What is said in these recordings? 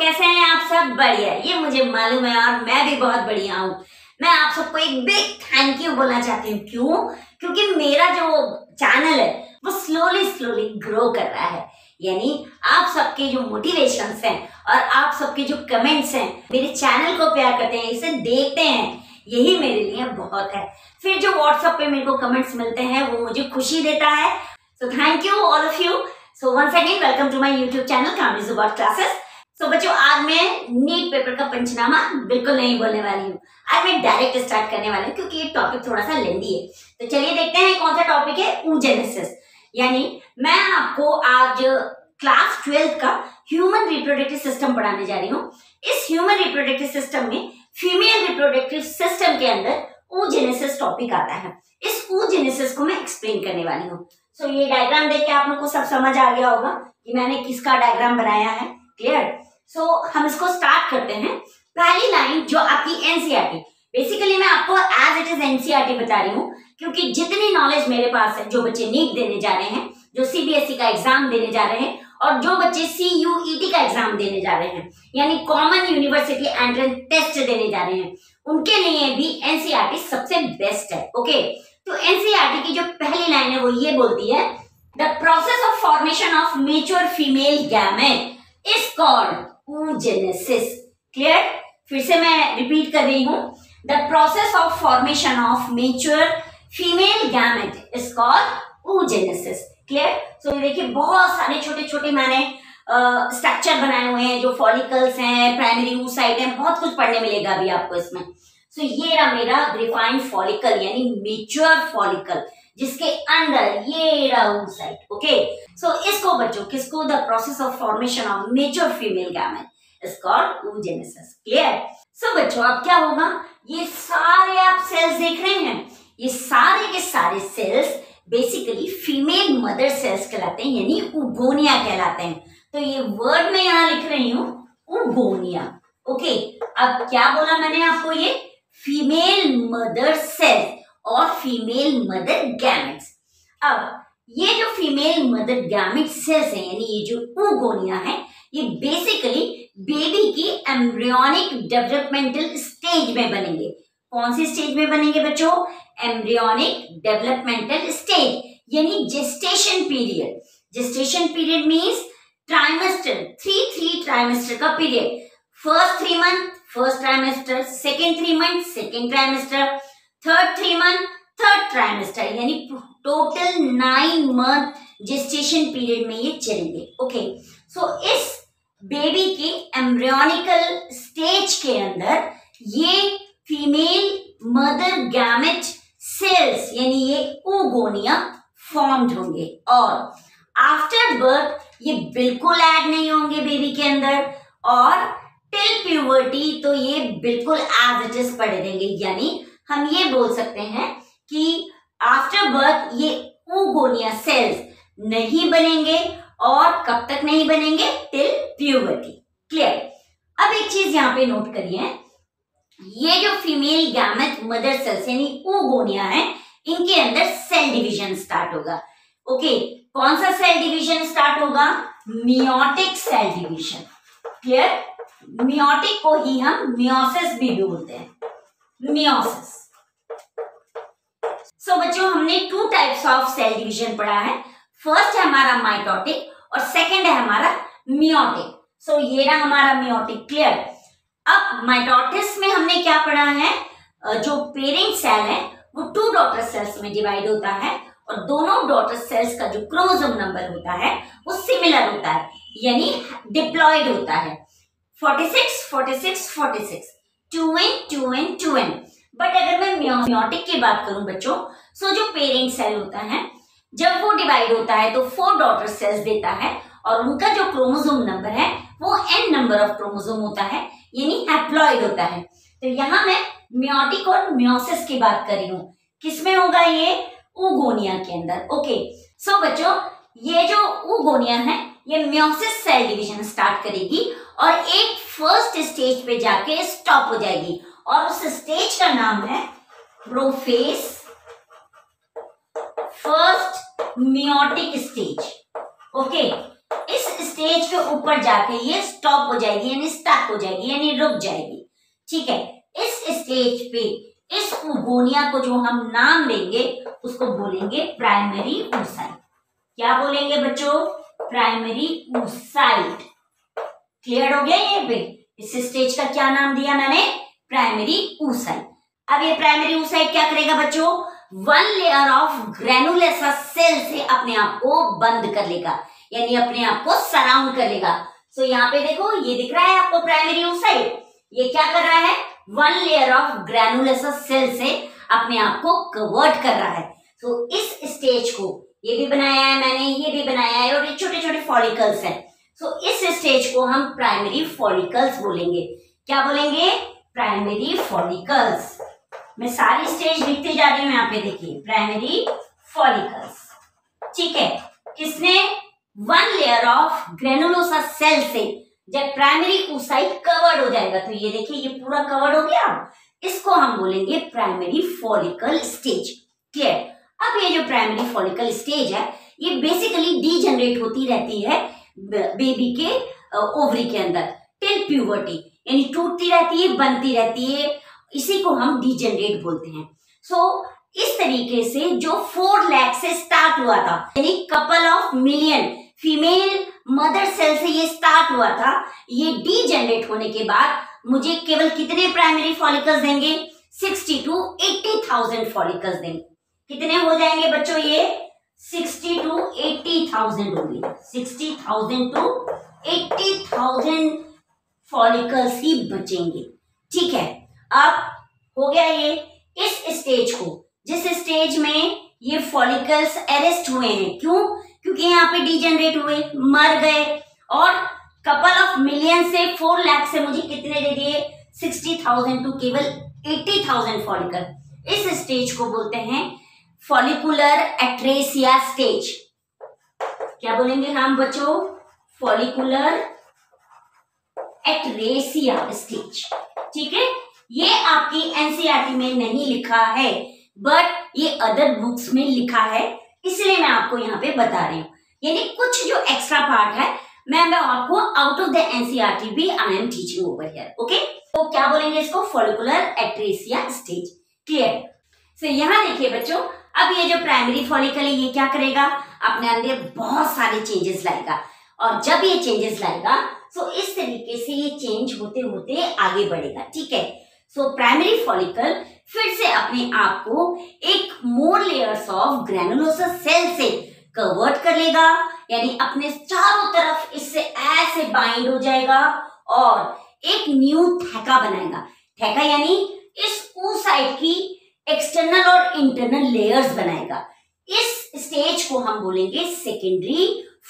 कैसे हैं आप सब? बढ़िया, ये मुझे मालूम है और मैं भी बहुत बढ़िया हूँ। मैं आप सबको एक बिग थैंक यू बोलना चाहती हूँ। क्यों? क्योंकि मेरा जो चैनल है वो स्लोली ग्रो कर रहा है। यानी आप सबके जो मोटिवेशंस हैं और आप सबके जो कमेंट्स हैं, मेरे चैनल को प्यार करते हैं, इसे देखते हैं, यही मेरे लिए बहुत है। फिर जो व्हाट्सएप पे मेरे को कमेंट्स मिलते हैं वो मुझे खुशी देता है। So thank you all of you. So once again welcome to my YouTube channel Kamni Jubar classes. So बच्चों, आज मैं नीट पेपर का पंचनामा बिल्कुल नहीं बोलने वाली हूँ। आज मैं डायरेक्ट स्टार्ट करने वाली हूँ क्योंकि ये टॉपिक थोड़ा सा लेंदी है। तो चलिए देखते हैं कौन सा टॉपिक है। oogenesis। यानी मैं आपको आज क्लास 12 का ह्यूमन रिप्रोडक्टिव सिस्टम पढ़ाने जा रही हूँ। इस ह्यूमन रिप्रोडक्टिव सिस्टम में फीमेल रिप्रोडक्टिव सिस्टम के अंदर oogenesis टॉपिक आता है। इस oogenesis को मैं एक्सप्लेन करने वाली हूँ। सो ये डायग्राम देख के आप लोग को सब समझ आ गया होगा कि मैंने किसका डायग्राम बनाया है। क्लियर? सो हम इसको स्टार्ट करते हैं। पहली लाइन जो आपकी एनसीईआरटी, बेसिकली मैं आपको एज इट इज एनसीईआरटी बता रही हूँ क्योंकि जितनी नॉलेज मेरे पास है, जो बच्चे नीट देने जा रहे हैं, जो सीबीएसई का एग्जाम देने जा रहे हैं और जो बच्चे सीयूईटी का एग्जाम देने जा रहे हैं, यानी कॉमन यूनिवर्सिटी एंट्रेंस टेस्ट देने जा रहे हैं, उनके लिए भी एनसीईआरटी सबसे बेस्ट है। ओके, तो एनसीईआरटी की जो पहली लाइन है वो ये बोलती है, the process of formation of mature female gamete is called oogenesis। Clear? फिर से मैं रिपीट कर रही हूँ, the process of formation of mature female gamete is called oogenesis। Clear? So देखिए बहुत सारे छोटे छोटे मैंने स्ट्रक्चर बनाए हुए हैं, जो फॉलिकल्स हैं, प्राइमरी oocyte है, बहुत कुछ पढ़ने मिलेगा अभी आपको इसमें। सो ये रहा मेरा ग्रिफाइंड फॉलिकल यानी मैच्योर फॉलिकल, जिसके अंदर ये रहा oocyte। ओके, सो इसको बच्चों किसको, the process of formation of mature female gamete is called oogenesis। Clear? So बच्चों अब क्या होगा, ये सारे आप सेल्स देख रहे हैं, ये सारे के सारे sales basically female mother cells कहलाते हैं, यानी oogonia कहलाते हैं। तो ये वर्ड मैं यहाँ लिख रही हूँ oogonia। ओके, अब क्या बोला मैंने आपको, ये फीमेल मदर सेल्स और फीमेल मदर गैमेट्स। अब ये जो फीमेल मदर गैमेट सेल्स हैं, यानी ये जो oogonia है, ये बेसिकली बेबी की एम्ब्रियोनिक डेवलपमेंटल स्टेज में बनेंगे। कौन सी स्टेज में बनेंगे बच्चों? एम्ब्रियोनिक डेवलपमेंटल स्टेज, यानी gestation period. Gestation period means trimester, three trimester का period. First 3 month first trimester, second 3 month second trimester, third 3 month third trimester, यानी टोटल 9 मंथ जेस्टेशन पीरियड में ये चलेंगे। ओके, सो इस बेबी की एम्ब्रियोनिकल स्टेज के अंदर ये फीमेल मदर गैमेट सेल्स यानी ये oogonia फॉर्म्ड होंगे और आफ्टर बर्थ ये बिल्कुल ऐड नहीं होंगे बेबी के अंदर, और टिल प्यूबर्टी तो ये बिल्कुल एज इट इज पड़े रहेंगे। यानी हम ये बोल सकते हैं कि आफ्टर बर्थ ये oogonia सेल्स नहीं बनेंगे, और कब तक नहीं बनेंगे? Till puberty. क्लियर? अब एक चीज यहाँ पे नोट करिए, ये जो फीमेल गैमेट मदर सेल्स यानी oogonia है, इनके अंदर सेल डिवीजन स्टार्ट होगा। ओके, कौन सा सेल डिवीजन स्टार्ट होगा? Meiotic cell division. Clear? Meiotic को ही हम मियोसिस भी बोलते हैं, मियोसिस। सो बच्चों हमने 2 टाइप्स ऑफ सेल डिवीजन पढ़ा है। फर्स्ट है हमारा माइटोटिक और सेकंड है हमारा मियोटिक। सो ये रहा हमारा मियोटिक। क्लियर? अब माइटोटिस में हमने क्या पढ़ा है, जो पेरेंट सेल है वो 2 डॉटर सेल्स में डिवाइड होता है और दोनों डॉटर सेल्स का जो क्रोमोसोम नंबर होता है वो सिमिलर होता है, यानी डिप्लॉयड होता है 46 46 46, 2n 2n 2n। बट अगर मैं मियोटिक की बात करूं बच्चों, सो जो पेरेंट सेल होता है जब वो डिवाइड होता है तो 4 डॉटर सेल्स देता है और उनका जो क्रोमोसोम नंबर है वो n नंबर ऑफ क्रोमोसोम होता है, यानी हैप्लॉइड होता है। तो यहाँ मैं मियोटिक और मियोसिस की बात कर रही हूँ। किसमें होगा ये? oogonia के अंदर। ओके, सो बच्चों ये जो oogonia है ये मियोसिस सेल डिवीजन स्टार्ट करेगी और एक फर्स्ट स्टेज पे जाके स्टॉप हो जाएगी और उस स्टेज का नाम है prophase first meiotic stage. Okay, इस स्टेज के ऊपर जाके ये स्टॉप हो जाएगी, यानी स्टक हो जाएगी, यानी रुक जाएगी। ठीक है, इस स्टेज पे इस उगोनिया को जो हम नाम देंगे उसको बोलेंगे प्राइमरी oocyte। क्या बोलेंगे बच्चों? Primary oocyte। क्लियर हो गया? ये पे इस स्टेज का क्या नाम दिया मैंने? Primary oocyte। अब ये प्राइमरी oocyte क्या करेगा बच्चों? One layer of granulosa cell से अपने आप को बंद कर लेगा, यानी अपने आप को सराउंड कर लेगा। सो यहाँ पे देखो, ये दिख रहा है आपको प्राइमरी oocyte, ये क्या कर रहा है? One layer of granulosa cell से अपने आप को कवर्ड कर रहा है। सो इस स्टेज को ये भी बनाया है मैंने, ये भी बनाया है, और ये छोटे छोटे फॉलिकल्स हैं। सो इस स्टेज को हम प्राइमरी फॉलिकल्स बोलेंगे। क्या बोलेंगे? Primary follicles. मैं सारी स्टेज लिखते जा रही हूँ यहाँ पे, देखिए प्राइमरी फॉलिकल्स। ठीक है, किसने? One layer of granulosa cell से जब प्राइमरी oocyte कवर्ड हो जाएगा, तो ये देखिए ये पूरा कवर्ड हो गया, इसको हम बोलेंगे प्राइमरी फॉलिकल स्टेज। क्लियर? अब ये जो प्राइमरी फॉलिकल स्टेज है ये बेसिकली डीजनरेट होती रहती है बेबी के ओवरी के अंदर टिल प्यूबर्टी, यानी टूटती रहती है, बनती रहती है, इसी को हम डीजनरेट बोलते हैं। सो इस तरीके से जो 4 लाख से स्टार्ट हुआ था, यानी couple of million female mother cell से ये स्टार्ट हुआ था, ये डीजनरेट होने के बाद मुझे केवल कितने प्राइमरी फॉलिकल्स देंगे? 60 to 80,000 फॉलिकल्स देंगे। कितने हो जाएंगे बच्चों? ये 60 to 80,000 होंगे। 60,000 to 80,000 फॉलिकल्स ही बचेंगे। ठीक है, अब हो गया ये इस स्टेज को, जिस स्टेज में ये फॉलिकल्स अरेस्ट हुए हैं। क्यों? क्योंकि यहाँ पे डीजनरेट हुए, मर गए, और कपल ऑफ मिलियन से 4 लाख से मुझे कितने दे दिए? 60,000 टू केवल 80,000 फॉलिकल। इस स्टेज को बोलते हैं फॉलिकुलर एट्रेसिया स्टेज। क्या बोलेंगे हम बच्चों? Follicular atresia stage. ठीक है, ये आपकी एनसीईआरटी में नहीं लिखा है, बट ये अदर बुक्स में लिखा है, इसलिए मैं आपको यहाँ पे बता रही हूँ। यानी कुछ जो एक्स्ट्रा पार्ट है मैं आपको आउट ऑफ द एनसीईआरटी भी I am teaching over here. Okay, तो क्या बोलेंगे इसको? Follicular atresia stage. क्लियर? सो यहाँ देखिए बच्चों, अब ये जो प्राइमरी फॉलिकल है ये क्या करेगा? अपने अंदर बहुत सारे चेंजेस लाएगा, और जब ये चेंजेस लाएगा तो इस तरीके से ये चेंज होते होते आगे बढ़ेगा। ठीक है, सो प्राइमरी फॉलिकल फिर से अपने आप को एक मोर लेयर्स ऑफ ग्रेनुलोसा सेल से कवर्ड कर लेगा, यानी अपने चारों तरफ इससे ऐसे बाइंड हो जाएगा और एक न्यू थैका बनाएगा। थैका यानी इस oocyte की एक्सटर्नल और इंटरनल लेयर्स बनाएगा। इस स्टेज को हम बोलेंगे सेकेंडरी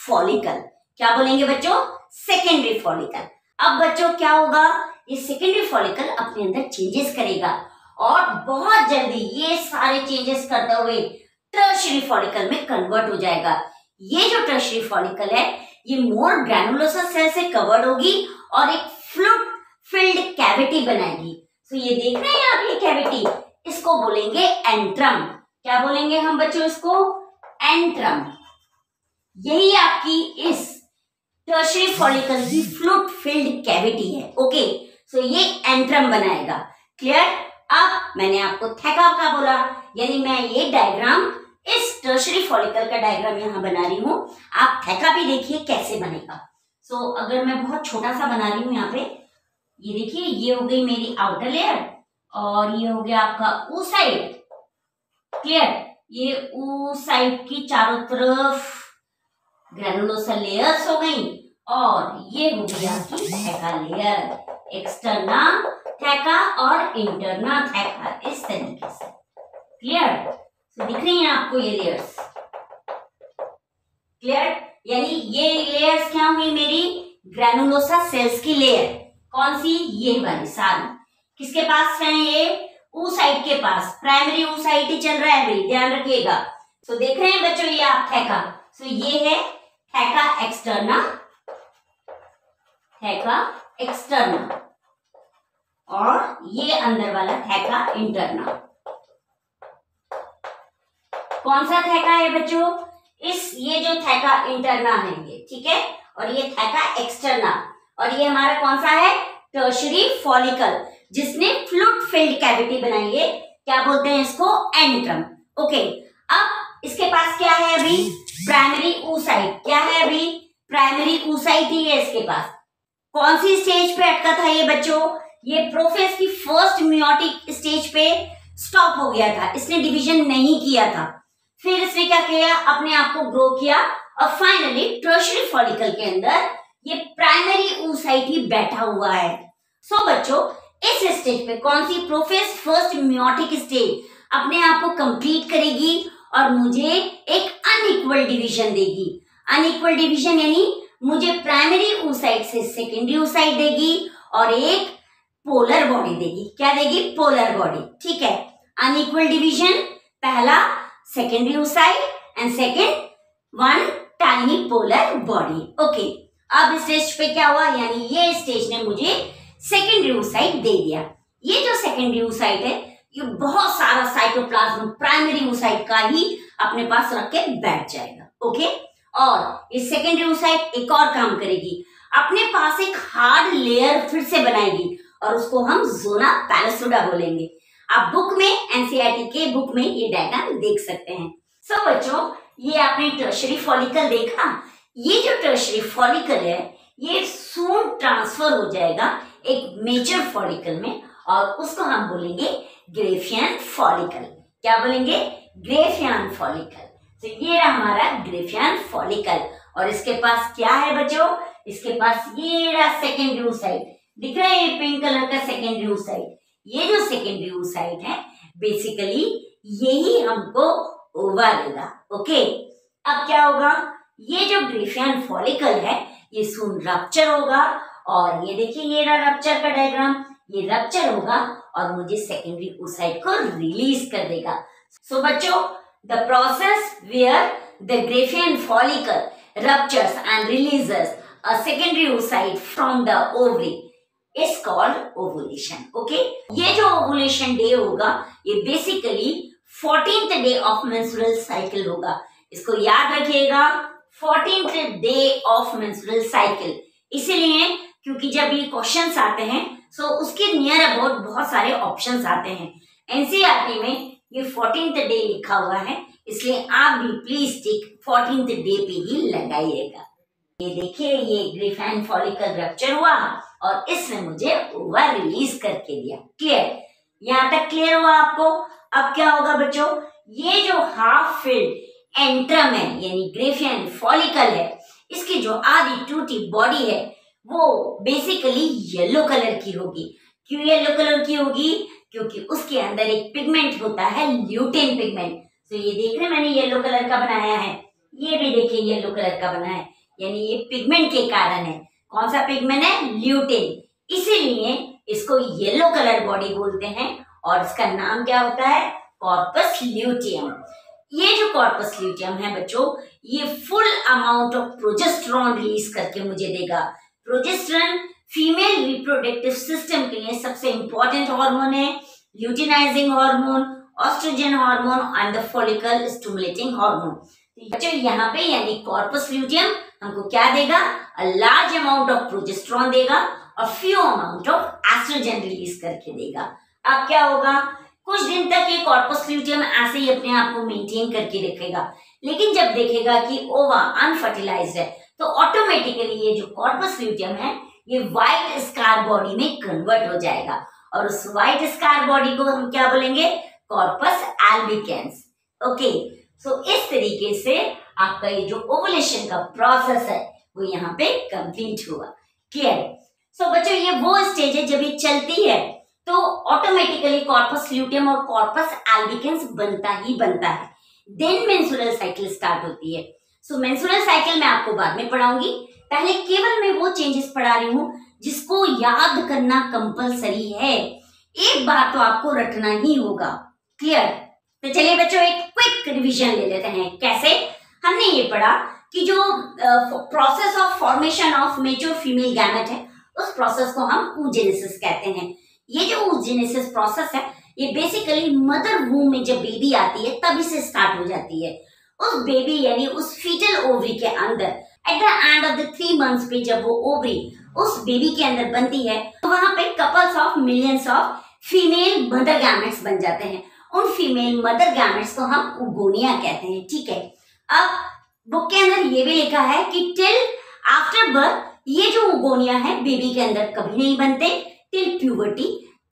फॉलिकल। क्या बोलेंगे बच्चों? Secondary follicle. अब बच्चों क्या होगा? ये सेकेंडरी फॉलिकल अपने अंदर चेंजेस करेगा, और बहुत जल्दी ये सारे चेंजेस करते हुए टर्शियरी फॉलिकल में कन्वर्ट हो जाएगा। ये जो टर्शियरी फॉलिकल है ये मोर ग्रैनुलोसा सेल से कवर्ड होगी और एक फ्लूइड फिल्ड कैविटी बनाएगी। तो ये देख रहे हैं आप, ये कैविटी, इसको बोलेंगे एंट्रम। क्या बोलेंगे हम बच्चों? इसको एंट्रम। यही आपकी इस टर्शियरी फॉलिकल की फ्लूइड फिल्ड कैविटी है। ओके, सो ये एंट्रम बनाएगा। क्लियर? अब मैंने आपको थैका का बोला, यानी मैं ये डायग्राम, इस टर्शियरी फॉलिकल का डायग्राम यहाँ बना रही हूँ, आप थैका भी देखिए कैसे बनेगा। सो अगर मैं बहुत छोटा सा बना रही हूँ यहाँ पे, ये देखिए ये हो गई मेरी आउटर लेयर और ये हो गया आपका oocyte। क्लियर? ये oocyte की चारों तरफ ग्रेनुलोसा लेयर्स हो गई और ये हो गई आपकी थैका लेयर, एक्सटर्ना थैका और इंटरना थैका, इस तरीके से। क्लियर? तो दिख रही हैं आपको ये लेयर्स? क्लियर? यानी ये लेयर्स क्या हुई? मेरी ग्रेनुलोसा सेल्स की लेयर। कौन सी? ये वाली सारी। किसके पास है? ये oocyte के पास। प्राइमरी oocyte ही चल रहा है अभी, ध्यान रखिएगा। तो देख रहे हैं बच्चों ये आप थैका, तो ये है थैका एक्सटर्ना, थैका एक्सटर्ना, और ये अंदर वाला थैका इंटरना। कौन सा थैका है बच्चों? ये जो थैका इंटरना है ये, ठीक है, और ये थैका एक्सटर्ना, और ये हमारा कौन सा है, टर्शरी फॉलिकल, जिसने फ्लूइड फिल्ड कैविटी बनाई है, क्या बोलते हैं इसको, एंट्रम। ओके, अब इसके पास क्या है अभी, प्राइमरी oocyte, क्या है अभी, प्राइमरी oocyte ही है इसके पास। कौन सी स्टेज पे अटका था ये बच्चों, ये प्रोफेज की फर्स्ट मियोटिक स्टेज पे स्टॉप हो गया था, इसने डिवीजन नहीं किया था। फिर इसने क्या किया, अपने आप को ग्रो किया, और फाइनली टर्शरी फॉलिकल के अंदर ये प्राइमरी oocyte ही बैठा हुआ है। सो बच्चों, इस स्टेज पे कौन सी, प्रोफेज फर्स्ट मियोटिक स्टेज अपने आप को कंप्लीट करेगी और मुझे एक अनइक्वल डिवीजन देगी। अनइक्वल डिवीजन यानी मुझे प्राइमरी oocyte से सेकेंडरी oocyte देगी और एक पोलर बॉडी देगी। क्या देगी, पोलर बॉडी। ठीक है, अनइक्वल डिवीजन, पहला secondary oocyte and second one tiny polar body. Okay, अब स्टेज पे क्या हुआ, यानी ये स्टेज ने मुझे सेकेंडरी oocyte दे दिया। ये जो सेकेंडरी oocyte है, ये बहुत सारा साइटोप्लाज्म प्राइमरी oocyte का ही अपने पास रख के बैठ जाएगा। ओके, और इस सेकेंडरी oocyte एक और काम करेगी, अपने पास एक हार्ड लेयर फिर से बनाएगी और उसको हम जोना पैलेसुडा बोलेंगे। आप बुक में, एनसीईआरटी के बुक में ये डायग्राम देख सकते हैं। सो बच्चों, ये आपने टर्शरी फॉलिकल देखा। ये जो टर्शरी फॉलिकल है, ये सून ट्रांसफर हो जाएगा एक मेजर फॉलिकल में, और उसको हम बोलेंगे ग्रेफियन फॉलिकल। क्या बोलेंगे, ग्रेफियन फॉलिकल। तो ये रहा हमारा ग्रेफियन फॉलिकल, और इसके पास क्या है बच्चों, इसके पास ये रहा सेकेंडरी oocyte, दिख रहा है ये पिंक कलर का सेकेंडरी oocyte। ये जो सेकेंडरी oocyte है, बेसिकली यही हमको ओवा देगा। ओके, अब क्या होगा, ये जो ग्रेफियन फॉलिकल है, ये सून रप्चर होगा, और ये देखिए ये रहा रप्चर का डायग्राम, ये रप्चर होगा और मुझे सेकेंडरी oocyte को रिलीज कर देगा। सो बच्चों, the process where the Graafian follicle ruptures and releases a secondary oocyte from the ovary is called ovulation. Okay, ये जो ovulation day होगा, ये basically 14th day of menstrual cycle होगा। इसको याद रखिएगा, 14th day of menstrual cycle, इसीलिए क्योंकि जब ये क्वेश्चंस आते हैं सो उसके नियर अबाउट बहुत सारे ऑप्शंस आते हैं। एनसीईआरटी में ये 14th डे लिखा हुआ है, इसलिए आप भी प्लीज टिक 14th डे पे ही लगाइएगा। ये देखिए, ये ग्रेफियन फॉलिकल रप्चर हुआ और इसने मुझे ओवा रिलीज करके दिया। क्लियर, यहाँ तक क्लियर हुआ आपको। अब क्या होगा बच्चों, ये जो हाफ फिल्ड एंट्रम है यानी ग्रेफियन फॉलिकल है, इसकी जो आधी टूटी बॉडी है वो बेसिकली येलो कलर की होगी। क्यों येलो कलर की होगी, क्योंकि उसके अंदर एक पिगमेंट होता है ल्यूटेन पिगमेंट। तो ये देख रहे हैं मैंने येलो कलर का बनाया है, ये भी देखिए येलो कलर का बना है, यानी ये पिगमेंट के कारण है। कौन सा पिगमेंट है, ल्यूटेन, इसीलिए इसको येलो कलर बॉडी बोलते हैं और इसका नाम क्या होता है, कॉर्पस ल्यूटियम। ये जो कॉर्पस ल्यूटियम है बच्चों, ये full amount of progesterone release करके मुझे देगा। प्रोजेस्टेरॉन फीमेल रिप्रोडक्टिव सिस्टम के लिए सबसे इंपॉर्टेंट हार्मोन है, luteinizing hormone, oestrogen hormone and the follicle stimulating hormone. बच्चों यहाँ पे यानी कॉर्पस ल्यूटियम हमको क्या देगा, a large amount of progesterone देगा और few amount of oestrogen release करके देगा। अब क्या होगा, कुछ दिन तक ये कॉर्पस ल्यूटियम ऐसे ही अपने आप को मेंटेन करके रखेगा, लेकिन जब देखेगा कि ओवा अनफर्टिलाइज्ड है तो ऑटोमेटिकली ये जो कॉर्पस ल्यूटियम है ये व्हाइट स्कार बॉडी में कन्वर्ट हो जाएगा और उस व्हाइट स्कार बॉडी को हम क्या बोलेंगे, कॉर्पस एल्बिकेंस। ओके, सो इस तरीके से आपका ये जो ओवुलेशन का प्रोसेस है वो यहाँ पे कंप्लीट हुआ। क्लियर। सो बच्चों, ये वो स्टेज है जब ये चलती है तो ऑटोमेटिकली कॉर्पस ल्यूटियम और कॉर्पस एल्बिकेंस बनता ही बनता है, देन मेंस्ट्रुअल साइकिल स्टार्ट होती है। सो मेंस्ट्रुअल साइकिल मैं आपको बाद में पढ़ाऊंगी, पहले केवल मैं वो चेंजेस पढ़ा रही हूँ जिसको याद करना कंपलसरी है। एक बार तो आपको रटना ही होगा। क्लियर। तो चलिए बच्चों, एक क्विक रिवीजन ले लेते हैं। कैसे, हमने ये पढ़ा कि जो process of formation of mature female gamete है उस प्रोसेस को हम oogenesis कहते हैं। ये जो oogenesis प्रोसेस है ये बेसिकली मदर वूम में जब बेबी आती है तभी से स्टार्ट हो जाती है। उस बेबी यानी उस फीटल ओवरी के अंदर at the end of the 3 months पे जब वो ओवरी उस बेबी के अंदर बनती है तो वहां पे couples of millions of female mother gametes बन जाते हैं। उन फीमेल मदर गैमेट्स को हम ओगोनिया कहते हैं। ठीक है, अब बुक के अंदर ये भी लिखा है कि टिल आफ्टर बर्थ ये जो ओगोनिया है बेबी के अंदर कभी नहीं बनते। टिल प्यूबर्टी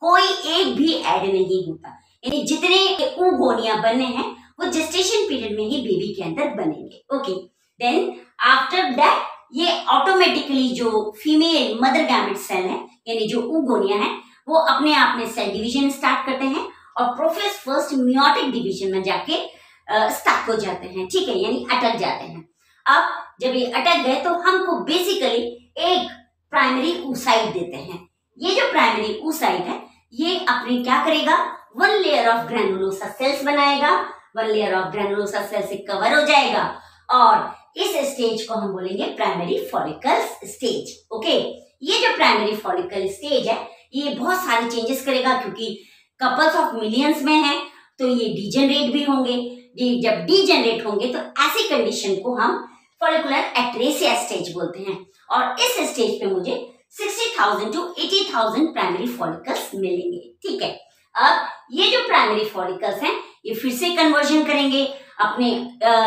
कोई एक भी ऐड नहीं होता, यानी जितने ओगोनिया बनने हैं वो जेस्टेशन पीरियड में ही बेबी के अंदर बनेंगे। ओके, देन आफ्टर दैट ये ऑटोमेटिकली जो फीमेल मदर गैमेट सेल है यानी जो ओगोनिया है वो अपने आप में सेल डिवीजन स्टार्ट करते हैं और प्रोफेस फर्स्ट मियोटिक डिवीजन में जाके स्टक हो जाते हैं। ठीक है, यानी अटक जाते हैं। अब जब ये अटक गए तो हमको बेसिकली एक प्राइमरी oocyte देते हैं। ये जो प्राइमरी oocyte है ये अपने क्या करेगा, 1 लेयर ऑफ ग्रैनुलोसा सेल्स बनाएगा, 1 लेयर ऑफ ग्रैनुलोसा सेल से कवर हो जाएगा और इस स्टेज को हम बोलेंगे प्राइमरी फॉलिकल स्टेज। ओके, ये जो प्राइमरी फॉलिकल स्टेज है ये बहुत सारे चेंजेस करेगा क्योंकि कपल्स ऑफ मिलियंस में है तो ये डीजेनरेट भी होंगे। जब डीजेनरेट होंगे तो ऐसी कंडीशन को हम फॉलिकुलर एट्रेसिया स्टेज बोलते हैं और इस स्टेज पे मुझे 60,000 to 80,000 प्राइमरी फॉलिकल्स मिलेंगे। ठीक है, अब ये जो प्राइमरी फॉलिकल्स हैं ये फिर से कन्वर्जन करेंगे अपने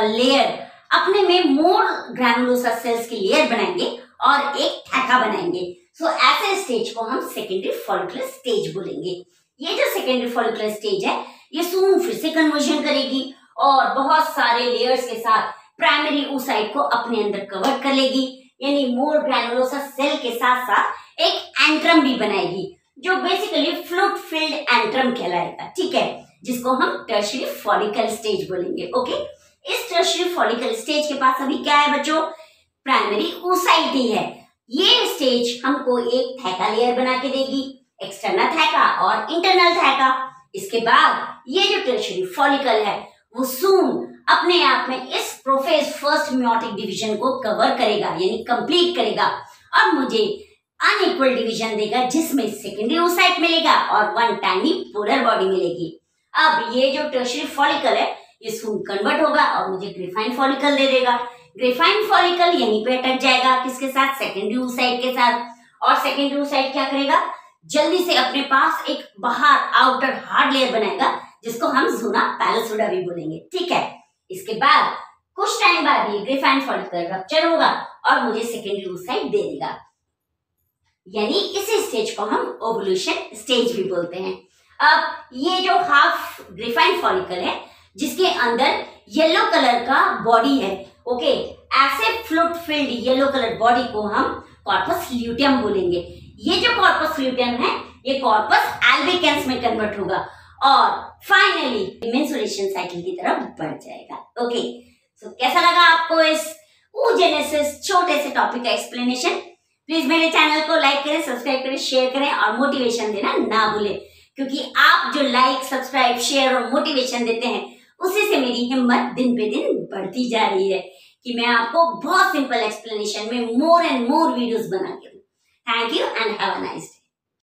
लेयर, अपने में मोर ग्रैनुलोसा सेल्स की लेयर बनाएंगे और एक थैका बनाएंगे। सो ऐसे स्टेज को हम सेकेंडरी फॉलिकुलर स्टेज बोलेंगे। ये जो सेकेंडरी फॉलिकुलर स्टेज है ये सून फिर से कन्वर्जन करेगी और बहुत सारे लेयर्स के साथ प्राइमरी oocyte को अपने अंदर कवर कर लेगी, यानी मोर ग्रैनुलोसा सेल के साथ साथ एक एंट्रम भी बनाएगी जो बेसिकली फ्लूइड फिल्ड एंट्रम कहलाएगा। ठीक है, जिसको हम टर्शियरी फॉलिकल स्टेज बोलेंगे। ओके, इस टर्शियरी फॉलिकल स्टेज के पास अभी क्या है बच्चों, प्राइमरी oocyte ही है। ये स्टेज हमको एक थैका लेयर बना के देगी, एक्सटर्नल थैका और इंटरनल थैका। इसके बाद ये जो टर्शियरी फॉलिकल है वो सून अपने आप में इस प्रोफेज फर्स्ट मियोटिक डिवीजन को कवर करेगा यानी कंप्लीट करेगा और मुझे अनइक्वल डिवीजन देगा जिसमें सेकेंडरी oocyte मिलेगा और 1 टाइनी पोलर बॉडी मिलेगी। अब ये जो टर्शियरी फॉलिकल है ये सून कन्वर्ट होगा और मुझे ग्रेफाइन फॉलिकल दे देगा। ग्रेफाइन फॉलिकल यहीं पे अटक जाएगा किसके साथ, सेकेंडरी oocyte के साथ। और सेकेंडरी oocyte क्या करेगा, जल्दी से अपने पास एक बाहर आउटर हार्ड लेयर बनाएगा जिसको हम ज़ोना पैलोसोडा भी बोलेंगे। ठीक है, इसके बाद कुछ टाइम बाद ये ग्रेफाइन फॉलिकल रप्चर होगा और मुझे सेकेंडरी oocyte दे देगा, यानी इसी स्टेज को हम ओवुलेशन स्टेज भी बोलते हैं। अब ये जो हाफ ग्रेफाइन फॉलिकल है जिसके अंदर येलो कलर का बॉडी है, ओके, ऐसे fluid filled yellow colour body को हम कॉर्पस ल्यूटियम बोलेंगे। ये जो कॉर्पस ल्यूटियम है ये कॉर्पस एल्बिकेंस में कन्वर्ट होगा और फाइनली मेंस्ट्रुएशन साइकिल की तरफ बढ़ जाएगा। ओके, सो कैसा लगा आपको इस oogenesis छोटे से टॉपिक का एक्सप्लेनेशन? प्लीज मेरे चैनल को लाइक करें, सब्सक्राइब करें, शेयर करें और मोटिवेशन देना ना भूलें, क्योंकि आप जो लाइक, सब्सक्राइब, शेयर और मोटिवेशन देते हैं उसी से मेरी हिम्मत दिन पे दिन बढ़ती जा रही है कि मैं आपको बहुत सिंपल एक्सप्लेनेशन में मोर एंड मोर वीडियोस बना के दूं। Thank you and have a nice day.